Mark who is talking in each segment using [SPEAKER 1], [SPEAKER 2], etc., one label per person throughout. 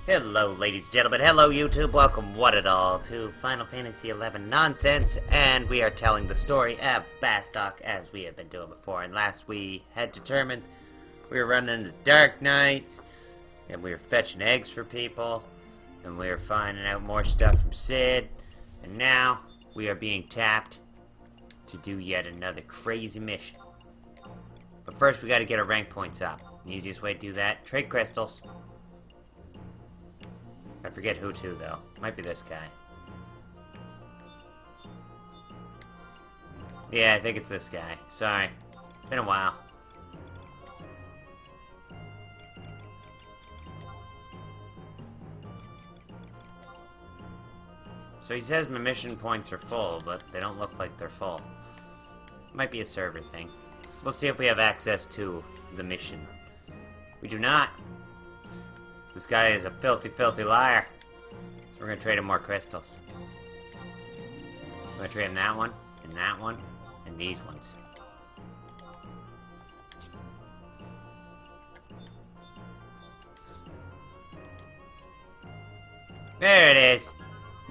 [SPEAKER 1] Hello, ladies and gentlemen. Hello, YouTube. Welcome, one and all, to Final Fantasy XI Nonsense. And we are telling the story of Bastok, as we have been doing before. And last we had determined we were running into Dark Knight, and we were fetching eggs for people, and we were finding out more stuff from Sid. And now we are being tapped to do yet another crazy mission. But first, we gotta get our rank points up. The easiest way to do that, trade crystals. I forget who to, though. Might be this guy. Yeah, I think it's this guy. Sorry. It's been a while. So he says my mission points are full, but they don't look like they're full. Might be a server thing. We'll see if we have access to the mission. We do not. This guy is a filthy, filthy liar. So we're gonna trade him more crystals. I'm gonna trade him that one, and these ones. There it is!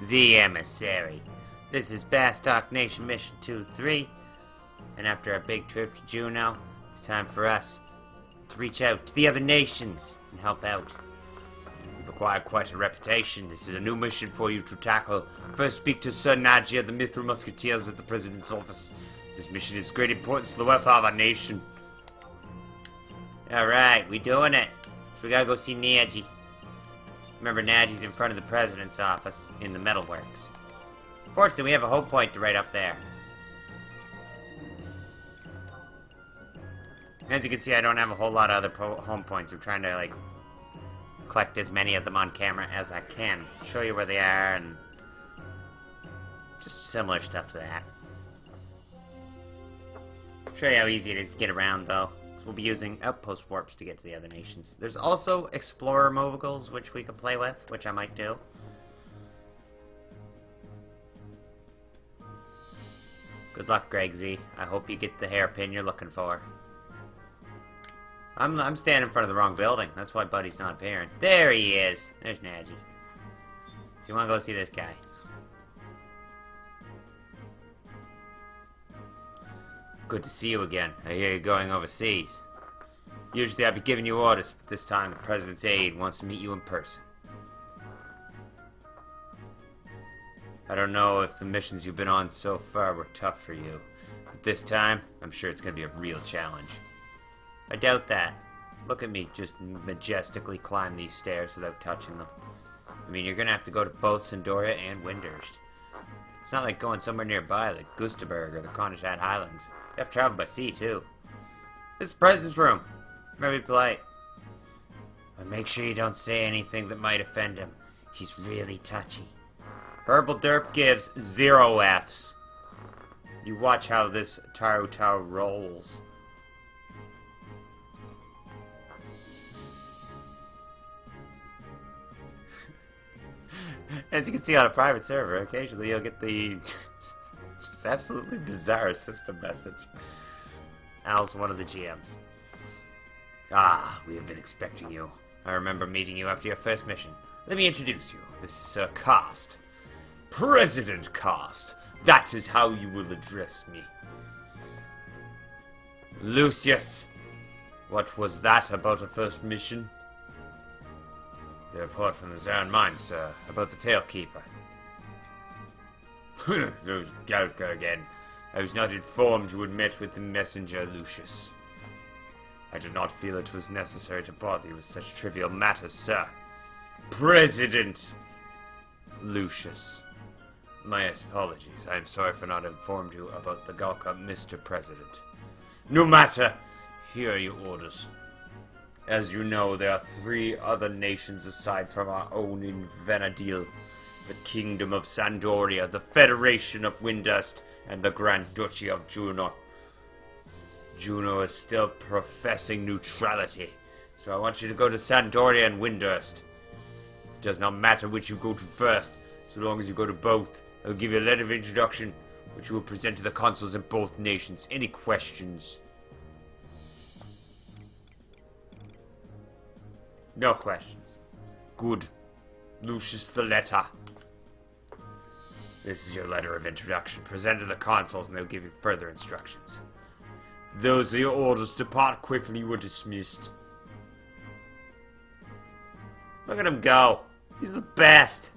[SPEAKER 1] The Emissary. This is Bastok Nation Mission 2-3. And after our big trip to Juno, it's time for us to reach out to the other nations and help out. We've acquired quite a reputation. This is a new mission for you to tackle. First, speak to Sir Naji of the Mithril Musketeers at the President's office. This mission is of great importance to the welfare of our nation. Alright, we doing it. So we gotta go see Naji. Remember, Naji's in front of the President's office in the metalworks. Fortunately, we have a hope point right up there. As you can see, I don't have a whole lot of other home points. I'm trying to, like, collect as many of them on camera as I can. Show you where they are and just similar stuff to that. Show you how easy it is to get around, though. So we'll be using outpost warps to get to the other nations. There's also explorer movicals, which we could play with, which I might do. Good luck, Greg Z. I hope you get the hairpin you're looking for. I'm standing in front of the wrong building. That's why Buddy's not appearing. There he is. There's Naji. So you want to go see this guy? Good to see you again. I hear you're going overseas. Usually I'd be giving you orders, but this time the President's aide wants to meet you in person. I don't know if the missions you've been on so far were tough for you, but this time, I'm sure it's going to be a real challenge. I doubt that. Look at me just majestically climb these stairs without touching them. I mean, you're gonna have to go to both Sandoria and Windurst. It's not like going somewhere nearby like Gustaberg or the Kronstadt Highlands. You have to travel by sea, too. This is the President's room. Remember, be polite. But make sure you don't say anything that might offend him. He's really touchy. Hurblederp gives 0 Fs. You watch how this Taro rolls. As you can see on a private server, occasionally you'll get the just absolutely bizarre system message. Al's one of the GMs. Ah, we have been expecting you. I remember meeting you after your first mission. Let me introduce you. This is Sir Cast. President Cast. That is how you will address me. Lucius. What was that about a first mission? The report from the Zone Mine, sir, about the Tailkeeper. There's Galka again. I was not informed you had met with the messenger, Lucius. I did not feel it was necessary to bother you with such trivial matters, sir. President Lucius. My apologies. I am sorry for not informed you about the Galka, Mr. President. No matter. Here are your orders. As you know, there are 3 other nations aside from our own in Vanadil. The Kingdom of Sandoria, the Federation of Windurst, and the Grand Duchy of Juno. Juno is still professing neutrality, so I want you to go to Sandoria and Windurst. It does not matter which you go to first, so long as you go to both. I'll give you a letter of introduction, which you will present to the consuls in both nations. Any questions? No questions. Good. Lucius the letter. This is your letter of introduction. Present to the consuls and they'll give you further instructions. Those are your orders. Depart quickly. You were dismissed. Look at him go. He's the best.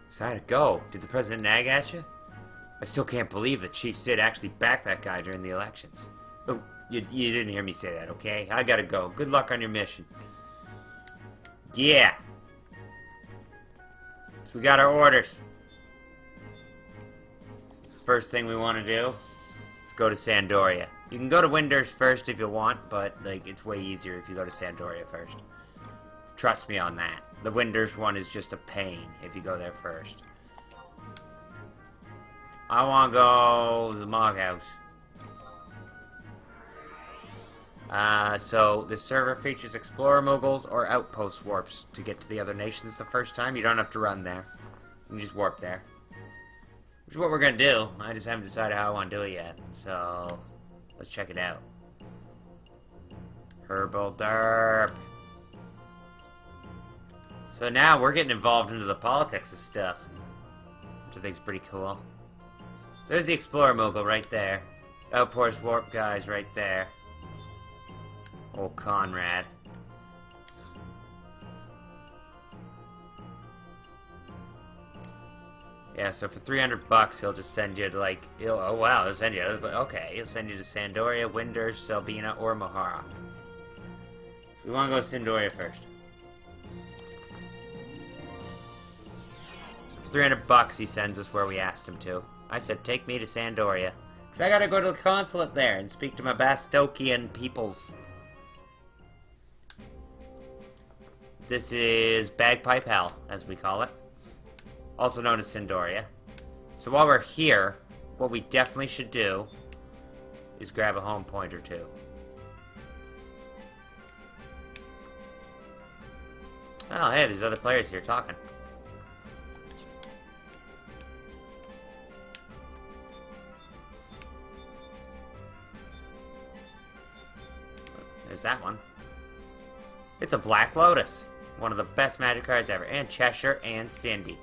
[SPEAKER 1] Decided to go. Did the president nag at you? I still can't believe that Chief Sid actually backed that guy during the elections. Oh, you didn't hear me say that, okay? I gotta go. Good luck on your mission. Yeah. So we got our orders. First thing we want to do is go to Sandoria. You can go to Windurst first if you want, but like it's way easier if you go to Sandoria first. Trust me on that. The Windurst one is just a pain if you go there first. I want to go to the Mog House. So the server features Explorer Moguls or Outpost Warps to get to the other nations the first time. You don't have to run there. You can just warp there. Which is what we're going to do. I just haven't decided how I want to do it yet. So, let's check it out. Hurblederp. So now we're getting involved into the politics of stuff. Which I think is pretty cool. There's the Explorer Mogul right there. Outpost Warp guys right there. Old Conrad. Yeah, so for 300 bucks, he'll just send you to, like, oh wow, he'll send you, okay, he'll send you to Sandoria, Windurst, Selbina, or Mahara. We want to go to Sandoria first. So for 300 bucks, he sends us where we asked him to. I said, take me to Sandoria. Because I gotta go to the consulate there and speak to my Bastokian peoples. This is Bagpipe Hell, as we call it. Also known as Sandoria. So while we're here, what we definitely should do is grab a home point or two. Oh, hey, there's other players here talking. There's that one. It's a Black Lotus. One of the best magic cards ever. And Cheshire and Cindy.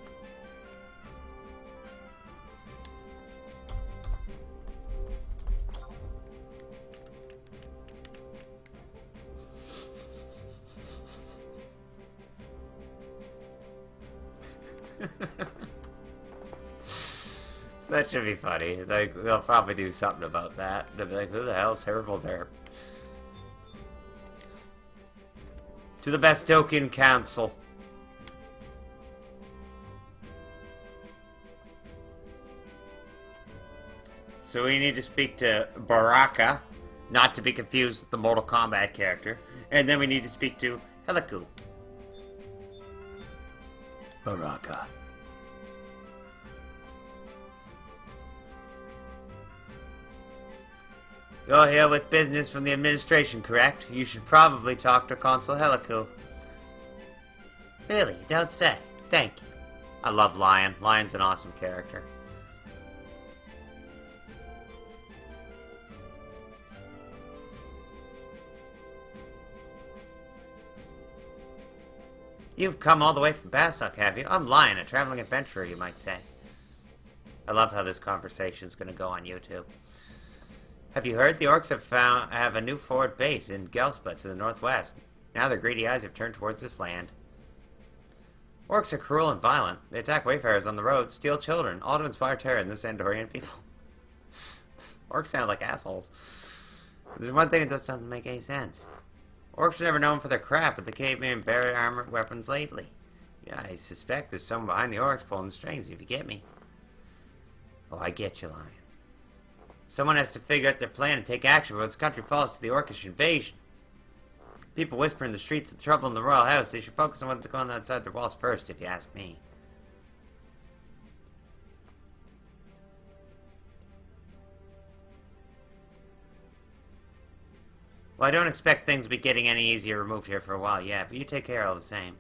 [SPEAKER 1] So that should be funny. Like, they'll probably do something about that. They'll be like, who the hell's Hurblederp? To the Bastokian Council. So we need to speak to Baraka, not to be confused with the Mortal Kombat character. And then we need to speak to Heliku. Baraka. You're here with business from the administration, correct? You should probably talk to Consul Heliku. Really? You don't say. Thank you. I love Lion. Lion's an awesome character. You've come all the way from Bastok, have you? I'm Lion, a traveling adventurer, you might say. I love how this conversation's gonna go on YouTube. Have you heard? The orcs have a new forward base in Gelspa to the northwest. Now their greedy eyes have turned towards this land. Orcs are cruel and violent. They attack wayfarers on the road, steal children, all to inspire terror in the Sandorian people. Orcs sound like assholes. There's one thing that doesn't make any sense. Orcs are never known for their craft, but they came in barely armored weapons lately. Yeah, I suspect there's someone behind the orcs pulling the strings, if you get me. Oh, I get you, Lion. Someone has to figure out their plan and take action before this country falls to the orcish invasion. People whisper in the streets of trouble in the royal house. They should focus on what's going on outside their walls first, if you ask me. Well, I don't expect things to be getting any easier removed here for a while yet, but you take care all the same.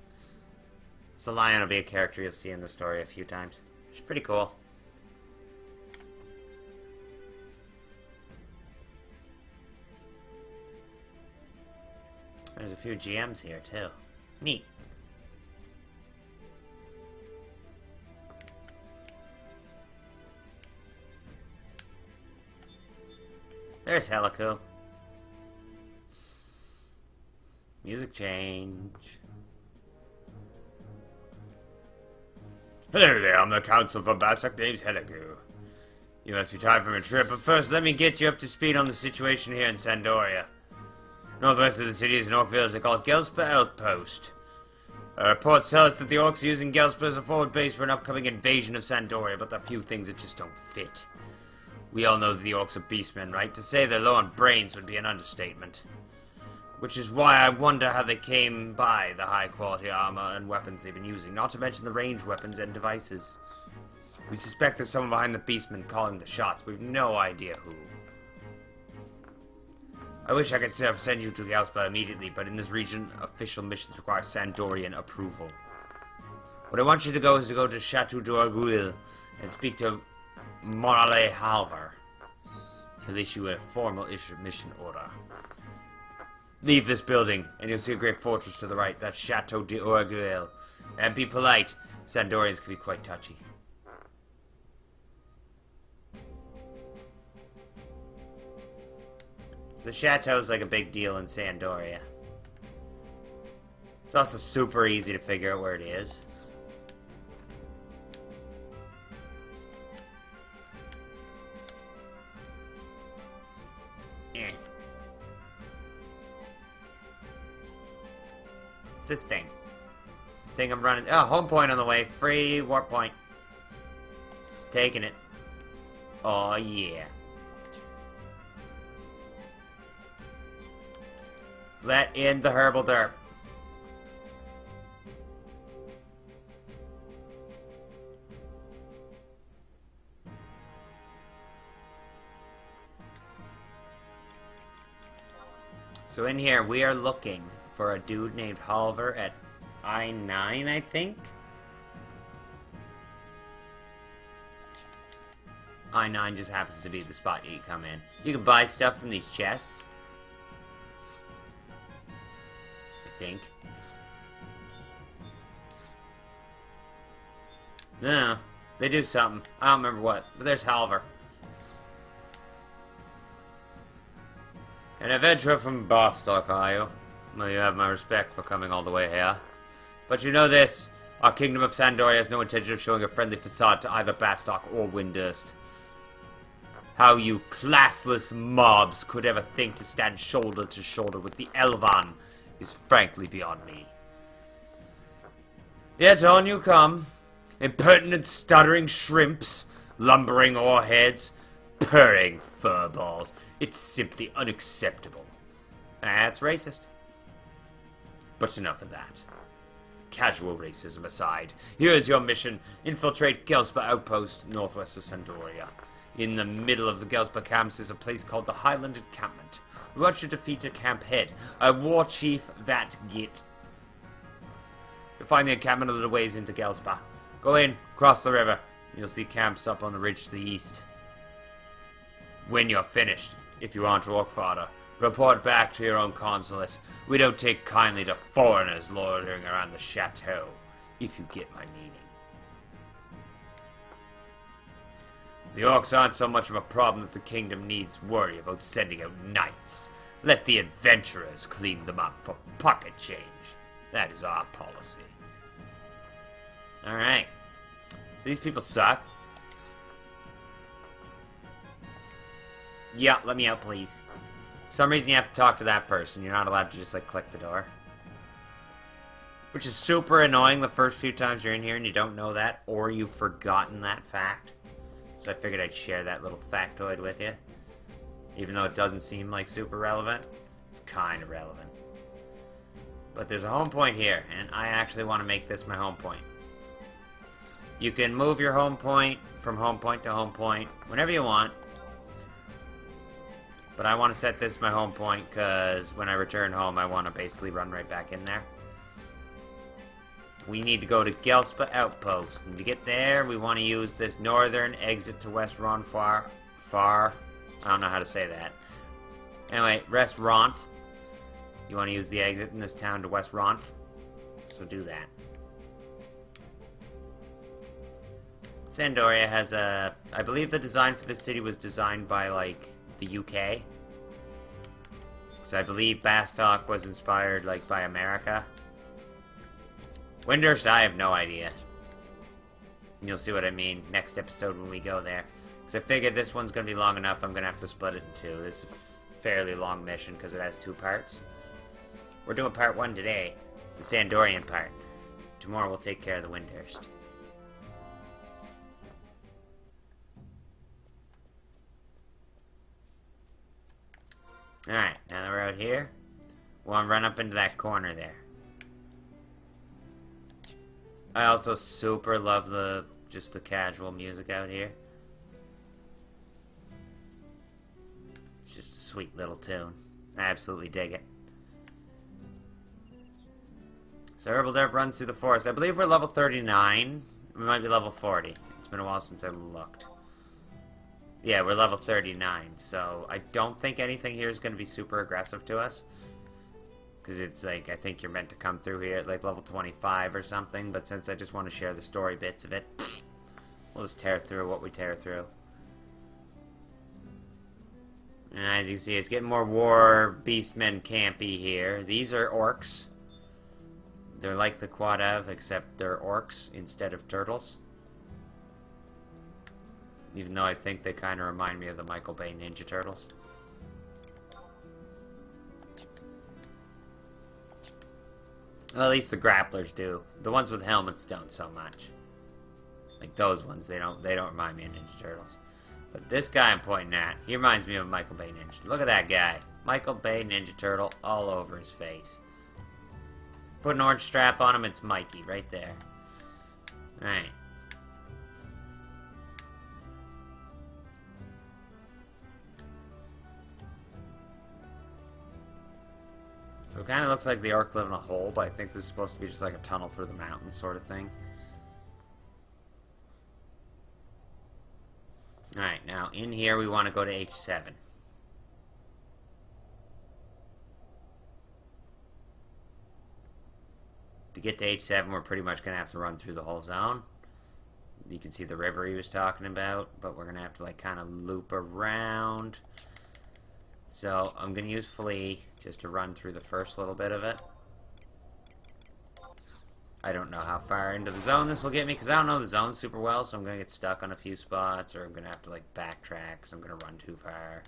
[SPEAKER 1] So Lion will be a character you'll see in the story a few times. She's pretty cool. There's a few GMs here, too. Neat. There's Helico. Music change. Hello there, I'm the counsel for Bastok, name's Helico. You must be tired from a trip, but first let me get you up to speed on the situation here in Sandoria. Northwest of the city is an orc village they call Gelspa Outpost. Reports tell us that the orcs are using Gelspa as a forward base for an upcoming invasion of Sandoria, but there are a few things that just don't fit. We all know that the orcs are beastmen, right? To say they're low on brains would be an understatement. Which is why I wonder how they came by the high-quality armor and weapons they've been using, not to mention the ranged weapons and devices. We suspect there's someone behind the Beastmen calling the shots, but we've no idea who. I wish I could send you to Gelspa immediately, but in this region, official missions require Sandorian approval. What I want you to go is to go to Chateau d'Orgueil and speak to Morale Halver. He'll issue a formal mission order. Leave this building, and you'll see a great fortress to the right. That's Chateau d'Orgueil. And be polite. Sandorians can be quite touchy. So the chateau's like a big deal in Sandoria. It's also super easy to figure out where it is. What's this thing? This thing I'm running. Oh, home point on the way. Free warp point. Taking it. Oh, yeah. Let in the Hurblederp. So in here, we are looking for a dude named Halver at I-9, I think? I-9 just happens to be the spot you come in. You can buy stuff from these chests. I think. No, they do something. I don't remember what, but there's Halver. An adventurer from Bastok, are you? Well, you have my respect for coming all the way here. But you know this, our kingdom of Sandoria has no intention of showing a friendly facade to either Bastok or Windurst. How you classless mobs could ever think to stand shoulder to shoulder with the Elvan is frankly beyond me. Yet on you come, impertinent stuttering shrimps, lumbering oarheads, purring furballs. It's simply unacceptable. That's racist. But enough of that. Casual racism aside, here is your mission. Infiltrate Gelspa Outpost, northwest of Sandoria. In the middle of the Gelspa camps is a place called the Highland Encampment. We want you to defeat a camp head, a war chief that git. You'll find the encampment a little ways into Gelspa. Go in, cross the river. You'll see camps up on the ridge to the east. When you're finished, if you aren't orc fodder, report back to your own consulate. We don't take kindly to foreigners loitering around the chateau, if you get my meaning. The orcs aren't so much of a problem that the kingdom needs worry about sending out knights. Let the adventurers clean them up for pocket change. That is our policy. Alright. So these people suck. Yeah, let me out, please. For some reason you have to talk to that person. You're not allowed to just, like, click the door. Which is super annoying the first few times you're in here and you don't know that, or you've forgotten that fact. So I figured I'd share that little factoid with you. Even though it doesn't seem like super relevant, it's kind of relevant. But there's a home point here, and I actually want to make this my home point. You can move your home point from home point to home point whenever you want. But I want to set this my home point because when I return home, I want to basically run right back in there. We need to go to Gelspa Outpost. And to get there, we want to use this northern exit to West Ronfar. I don't know how to say that. Anyway, West Ronf. You want to use the exit in this town to West Ronf. So do that. Sandoria has a... I believe the design for this city was designed by, like, the UK. Because I believe Bastok was inspired, like, by America. Windurst, I have no idea. And you'll see what I mean next episode when we go there. Because I figured this one's going to be long enough, I'm going to have to split it in two. This is a fairly long mission because it has 2 parts. We're doing part 1 today, the Sandorian part. Tomorrow we'll take care of the Windurst. Alright, now that we're out here, we'll run up into that corner there. I also super love just the casual music out here. It's just a sweet little tune. I absolutely dig it. So Hurblederp runs through the forest. I believe we're level 39. We might be level 40. It's been a while since I looked. Yeah, we're level 39, so I don't think anything here is going to be super aggressive to us. Because it's like, I think you're meant to come through here at like level 25 or something, but since I just want to share the story bits of it, we'll just tear through what we tear through. And as you can see, it's getting more war beastmen campy here. These are orcs. They're like the Pt.5, except they're orcs instead of turtles. Even though I think they kind of remind me of the Michael Bay Ninja Turtles. Well, at least the grapplers do. The ones with helmets don't so much. Like those ones, they don't remind me of Ninja Turtles. But this guy I'm pointing at, he reminds me of Michael Bay Ninja. Look at that guy. Michael Bay Ninja Turtle all over his face. Put an orange strap on him, it's Mikey right there. Alright. So it kind of looks like the orc live in a hole, but I think this is supposed to be just like a tunnel through the mountains sort of thing. Alright, now in here we want to go to H7. To get to H7, we're pretty much going to have to run through the whole zone. You can see the river he was talking about, but we're going to have to like kind of loop around. So I'm going to use Flee just to run through the first little bit of it. I don't know how far into the zone this will get me, because I don't know the zone super well, so I'm going to get stuck on a few spots, or I'm going to have to like backtrack, because I'm going to run too far.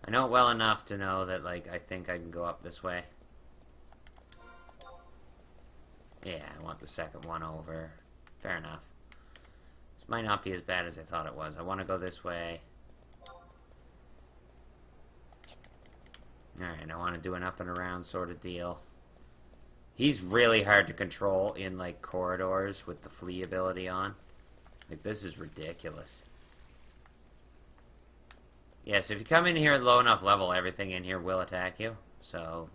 [SPEAKER 1] I know it well enough to know that like I think I can go up this way. Yeah, I want the second one over. Fair enough. This might not be as bad as I thought it was. I want to go this way. Alright, I want to do an up and around sort of deal. He's really hard to control in, like, corridors with the Flee ability on. Like, this is ridiculous. Yeah, so if you come in here at low enough level, everything in here will attack you. So,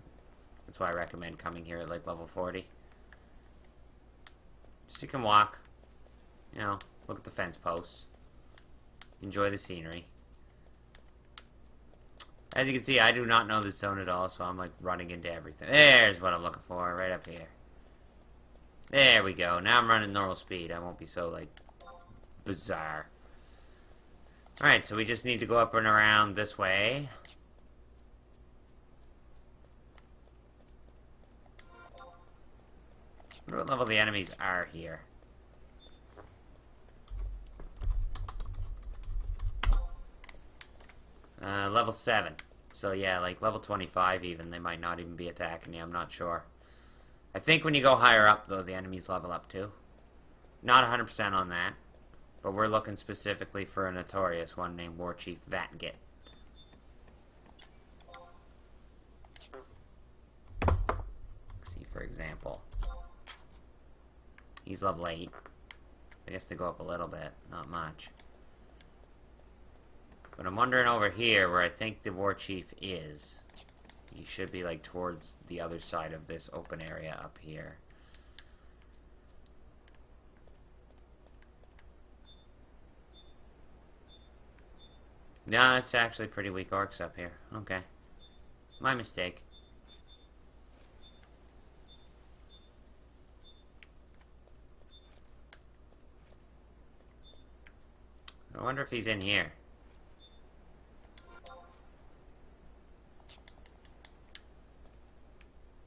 [SPEAKER 1] that's why I recommend coming here at, like, level 40. Just so you can walk. You know, look at the fence posts. Enjoy the scenery. As you can see, I do not know this zone at all, so I'm like running into everything. There's what I'm looking for, right up here. There we go. Now I'm running normal speed. I won't be so, like, bizarre. Alright, so we just need to go up and around this way. I wonder what level the enemies are here. Level 7. So yeah, like level 25 even, they might not even be attacking you, I'm not sure. I think when you go higher up, though, the enemies level up too. Not 100% on that, but we're looking specifically for a notorious one named War Chief Vatgit. See, for example. He's level 8. I guess they go up a little bit, not much. But I'm wondering over here where I think the War Chief is. He should be like towards the other side of this open area up here. No, it's actually pretty weak orcs up here. Okay. My mistake. I wonder if he's in here.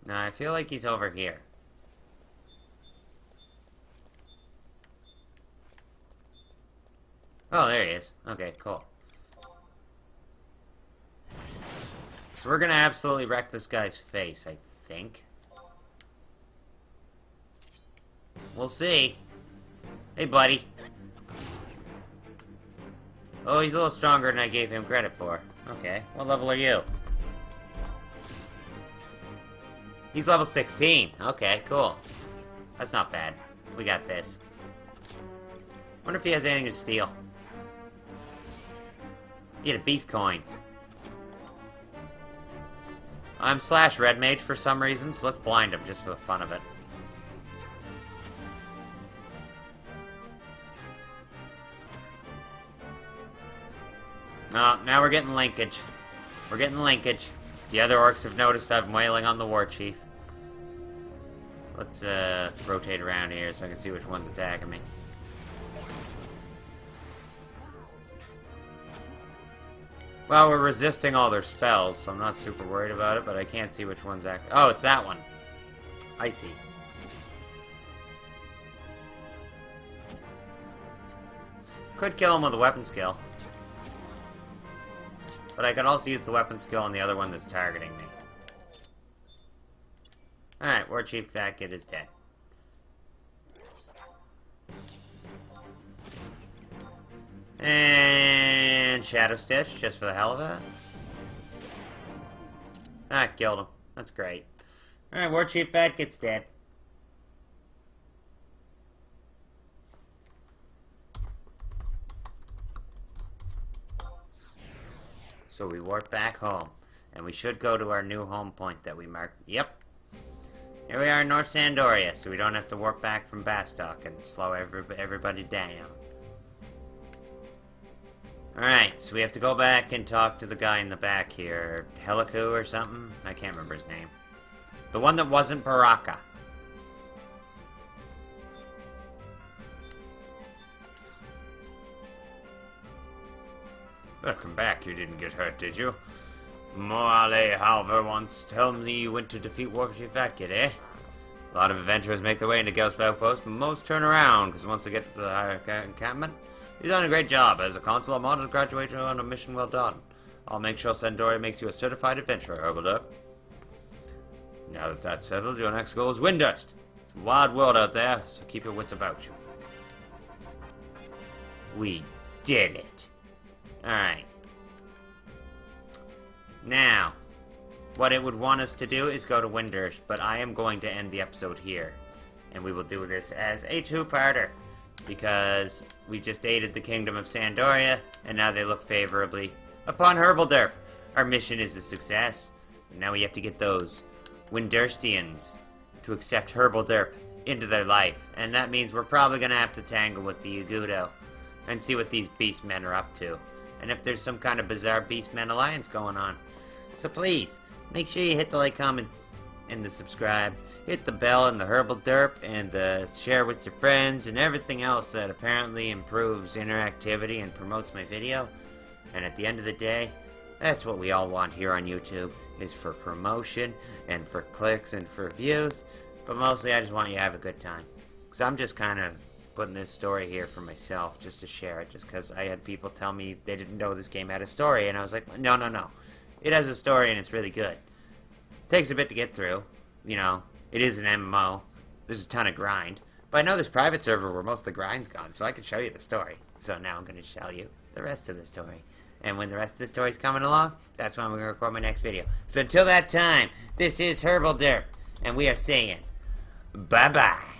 [SPEAKER 1] No, I feel like he's over here. Oh, there he is. Okay, cool. So we're gonna absolutely wreck this guy's face, I think. We'll see. Hey, buddy. Oh, he's a little stronger than I gave him credit for. Okay, what level are you? He's level 16. Okay, cool. That's not bad. We got this. Wonder if he has anything to steal. Get a beast coin. I'm slash red mage for some reason, so let's blind him just for the fun of it. Oh, now we're getting linkage. We're getting linkage. The other orcs have noticed I'm wailing on the war chief. Let's rotate around here so I can see which one's attacking me. Well, we're resisting all their spells, so I'm not super worried about it, but I can't see which one's active. Oh, it's that one. I see. Could kill him with a weapon skill. But I could also use the weapon skill on the other one that's targeting me. Alright, War Chief Fat Kid is dead. And Shadow Stitch, just for the hell of it. Ah, killed him. That's great. Alright, War Chief Fat Kid's dead. So we warp back home. And we should go to our new home point that we marked. Yep. Here we are in North Sandoria, so we don't have to warp back from Bastok and slow everybody down. Alright, so we have to go back and talk to the guy in the back here. Heliku or something? I can't remember his name. The one that wasn't Baraka. Welcome back, you didn't get hurt, did you? Morale, however, once told me you went to defeat War Chief Fat Kid, eh? A lot of adventurers make their way into Ghost Outpost, but most turn around, because once they get to the higher encampment, you've done a great job. As a consul, I'm honored to graduate you on a mission well done. I'll make sure Sandoria makes you a certified adventurer, Hurblederp. Now that that's settled, your next goal is Windurst. It's a wild world out there, so keep your wits about you. We did it. Alright. Now, what it would want us to do is go to Windurst, but I am going to end the episode here. And we will do this as a two-parter, because we just aided the Kingdom of Sandoria, and now they look favorably upon Hurblederp. Our mission is a success, and now we have to get those Windurstians to accept Hurblederp into their life. And that means we're probably going to have to tangle with the Ugudo and see what these Beastmen are up to. And if there's some kind of bizarre Beastmen alliance going on. So please, make sure you hit the like, comment, and the subscribe. Hit the bell and the Hurblederp, and share with your friends, and everything else that apparently improves interactivity and promotes my video. And at the end of the day, that's what we all want here on YouTube, is for promotion, and for clicks, and for views. But mostly I just want you to have a good time. Because I'm just kind of putting this story here for myself, just to share it, just because I had people tell me they didn't know this game had a story, and I was like, no, no, no. It has a story, and it's really good. It takes a bit to get through, you know. It is an MMO. There's a ton of grind. But I know this private server where most of the grind's gone, so I can show you the story. So now I'm going to show you the rest of the story. And when the rest of the story's coming along, that's when I'm going to record my next video. So until that time, this is Hurblederp, and we are saying, bye-bye.